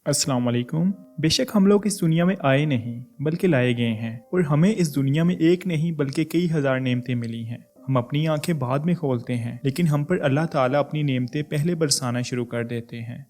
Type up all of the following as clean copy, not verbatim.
अस्सलाम वालेकुम। बेशक हम लोग इस दुनिया में आए नहीं बल्कि लाए गए हैं और हमें इस दुनिया में एक नहीं बल्कि कई हजार नेमतें मिली हैं। हम अपनी आंखें बाद में खोलते हैं लेकिन हम पर अल्लाह ताला अपनी नेमतें पहले बरसाना शुरू कर देते हैं।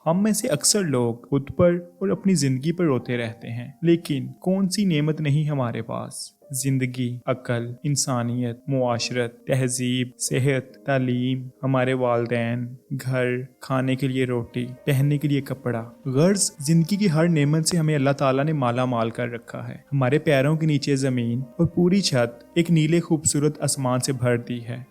हम में से अक्सर लोग खुद पर और अपनी ज़िंदगी पर रोते रहते हैं, लेकिन कौन सी नेमत नहीं हमारे पास। ज़िंदगी, अक्ल, इंसानियत, मुआशरत, तहजीब, सेहत, तालीम, हमारे वालिदैन, घर, खाने के लिए रोटी, पहनने के लिए कपड़ा। गर्ज ज़िंदगी की हर नेमत से हमें अल्लाह ताला ने माला माल कर रखा है। हमारे पैरों के नीचे ज़मीन और पूरी छत एक नीले खूबसूरत आसमान से भर दी है।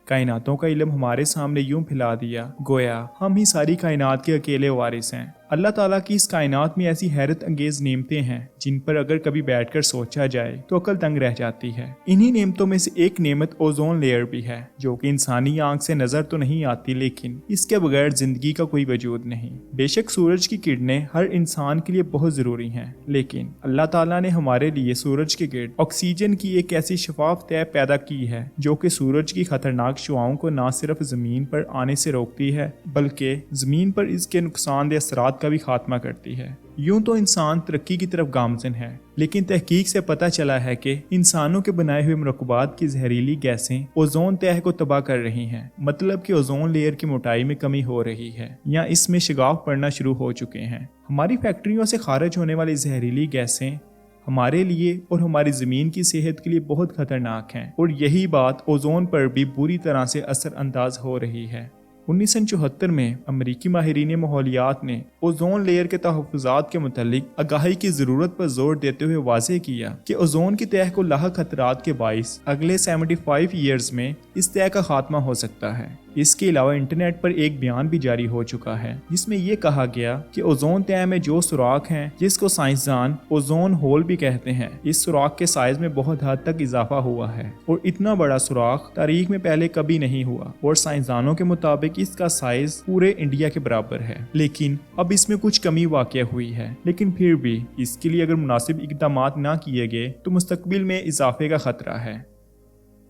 कायनातों का इल्म हमारे सामने यूं फैला दिया गोया हम ही सारी कायनात के अकेले वारिस हैं। अल्लाह ताला की इस कायनात में ऐसी हैरत अंगेज नेमतें हैं जिन पर अगर कभी बैठकर सोचा जाए तो अकल तंग रह जाती है। इन्हीं नेमतों में से एक नेमत ओजोन लेयर भी है, जो कि इंसानी आंख से नजर तो नहीं आती, लेकिन इसके बगैर जिंदगी का कोई वजूद नहीं। बेशक सूरज की किरणें हर इंसान के लिए बहुत जरूरी हैं, लेकिन अल्लाह ताला ने हमारे लिए सूरज के गिर्द ऑक्सीजन की एक ऐसी शफाफ तह पैदा की है जो कि सूरज की खतरनाक शुआओं को न सिर्फ जमीन पर आने से रोकती है बल्कि जमीन पर इसके नुकसानदेह असरात का भी खात्मा करती है। यूं तो इंसान तरक्की की तरफ गामजन है, लेकिन तहकीक से पता चला है कि इंसानों के बनाए हुए मरकबात की जहरीली गैसें ओजोन तह को तबाह कर रही हैं। मतलब कि ओजोन लेयर की मोटाई में कमी हो रही है या इसमें शिगाफ पड़ना शुरू हो चुके हैं। हमारी फैक्ट्रियों से खारिज होने वाली जहरीली गैसें हमारे लिए और हमारी ज़मीन की सेहत के लिए बहुत खतरनाक हैं, और यही बात ओजोन पर भी बुरी तरह से असर अंदाज हो रही है। 1974 में अमरीकी माहिरीन माहौलियात ने ओजोन लेयर के तहफ़्फ़ुज़ात के मुतालिक आगाही की ज़रूरत पर जोर देते हुए वाज़ेह किया कि ओजोन की तह को लाहक खतरात के बाइस अगले 75 ईयर्स में इस तह का खात्मा हो सकता है। इसके अलावा इंटरनेट पर एक बयान भी जारी हो चुका है जिसमें यह कहा गया कि ओजोन तह में जो सुराख हैं, जिसको साइंसदान ओजोन होल भी कहते हैं, इस सुराख के साइज में बहुत हद तक इजाफा हुआ है और इतना बड़ा सुराख तारीख में पहले कभी नहीं हुआ, और साइंसदानों के मुताबिक इसका साइज पूरे इंडिया के बराबर है। लेकिन अब इसमें कुछ कमी वाक़या हुई है, लेकिन फिर भी इसके लिए अगर मुनासिब इक़दाम ना किए गए तो मुस्तकबिल में इजाफे का खतरा है।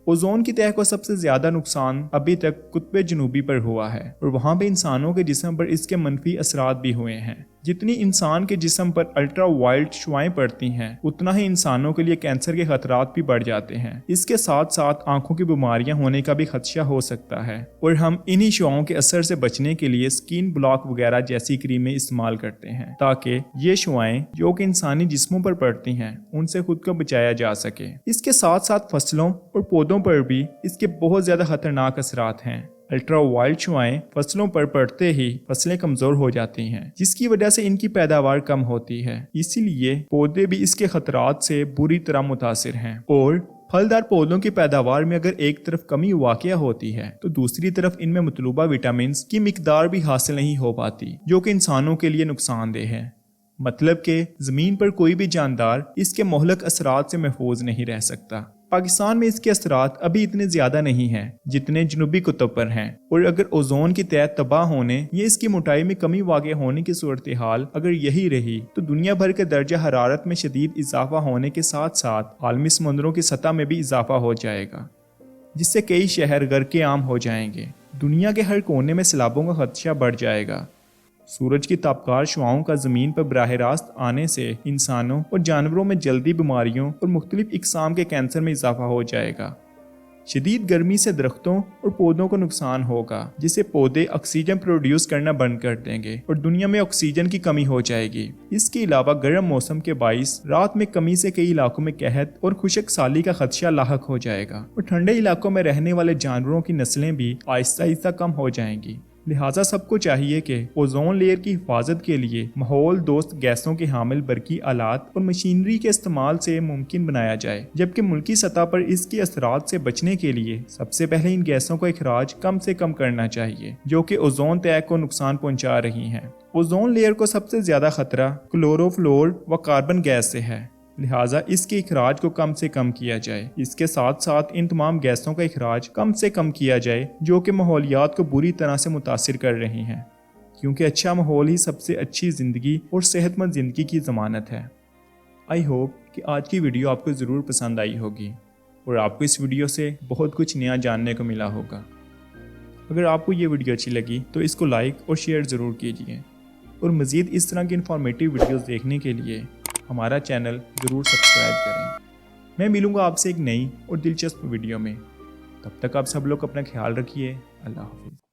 ओजोन की तह को सबसे ज्यादा नुकसान अभी तक कुतुब जनूबी पर हुआ है और वहाँ पे इंसानों के जिस्म पर इसके मनफी असरात भी हुए हैं। जितनी इंसान के जिस्म पर अल्ट्रा वायलेट शुआएं पड़ती हैं, उतना ही इंसानों के लिए कैंसर के खतरात भी बढ़ जाते हैं। इसके साथ साथ आंखों की बीमारियां होने का भी खदशा हो सकता है, और हम इन्हीं शुआओं के असर से बचने के लिए स्किन ब्लॉक वगैरह जैसी क्रीमें इस्तेमाल करते हैं ताकि ये शुआएं जो कि इंसानी जिस्मों पर पड़ती हैं उनसे खुद को बचाया जा सके। इसके साथ साथ फसलों और पौधों पर भी इसके बहुत ज्यादा खतरनाक असरात हैं। अल्ट्रा वायलेट शुआएं फसलों पर पड़ते ही फसलें कमजोर हो जाती हैं, जिसकी वजह से इनकी पैदावार कम होती है। इसीलिए पौधे भी इसके खतरात से बुरी तरह मुतासिर हैं, और फलदार पौधों की पैदावार में अगर एक तरफ कमी वाक़या होती है तो दूसरी तरफ इनमें मतलूबा विटामिन की मिकदार भी हासिल नहीं हो पाती, जो कि इंसानों के लिए नुकसानदेह है। मतलब कि ज़मीन पर कोई भी जानदार इसके मोहलक असरात से महफूज नहीं रह सकता। पाकिस्तान में इसके असरात अभी इतने ज्यादा नहीं हैं जितने जनूबी कुतुब पर हैं, और अगर ओजोन की तह तबाह होने या इसकी मोटाई में कमी वाक़या होने की सूरत हाल अगर यही रही तो दुनिया भर के दर्जा हरारत में शदीद इजाफा होने के साथ साथ आलमी समुद्रों की सतह में भी इजाफा हो जाएगा, जिससे कई शहर गर्क आम हो जाएंगे। दुनिया के हर कोने में सैलाबों का खदशा बढ़ जाएगा। सूरज की तापकार शुआओं का ज़मीन पर बराह रास्त आने से इंसानों और जानवरों में जल्दी बीमारियों और मुख्तलिफ इकसाम के कैंसर में इजाफा हो जाएगा। शदीद गर्मी से दरख्तों और पौधों को नुकसान होगा, जिससे पौधे ऑक्सीजन प्रोड्यूस करना बंद कर देंगे और दुनिया में ऑक्सीजन की कमी हो जाएगी। इसके अलावा गर्म मौसम के बाइस रात में कमी से कई इलाकों में कहत और खुशक साली का खदशा लाहक हो जाएगा, और ठंडे इलाकों में रहने वाले जानवरों की नस्लें भी आहिस्ता आहिस्ता कम हो जाएंगी। लिहाजा सबको चाहिए कि ओजोन लेयर की हिफाजत के लिए माहौल दोस्त गैसों के हामिल बरकी आलात और मशीनरी के इस्तेमाल से मुमकिन बनाया जाए, जबकि मुल्की सतह पर इसके असरात से बचने के लिए सबसे पहले इन गैसों का इखराज कम से कम करना चाहिए जो कि ओजोन तह को नुकसान पहुंचा रही हैं। ओजोन लेयर को सबसे ज्यादा खतरा क्लोरोफ्लोर व कार्बन गैस से है, लिहाजा इसके इखराज को कम से कम किया जाए। इसके साथ साथ इन तमाम गैसों का इखराज कम से कम किया जाए जो कि माहौलियात को बुरी तरह से मुतासिर कर रही हैं, क्योंकि अच्छा माहौल ही सबसे अच्छी ज़िंदगी और सेहतमंद ज़िंदगी की ज़मानत है। आई होप कि आज की वीडियो आपको ज़रूर पसंद आई होगी और आपको इस वीडियो से बहुत कुछ नया जानने को मिला होगा। अगर आपको ये वीडियो अच्छी लगी तो इसको लाइक और शेयर ज़रूर कीजिए। اور مزید اس طرح کی انفارمیٹیو ویڈیوز دیکھنے کے لیے ہمارا چینل ضرور سبسکرائب کریں۔ میں ملوں گا آپ سے ایک نئی اور دلچسپ ویڈیو میں، تب تک آپ سب لوگ اپنا خیال رکھیے۔ اللہ حافظ۔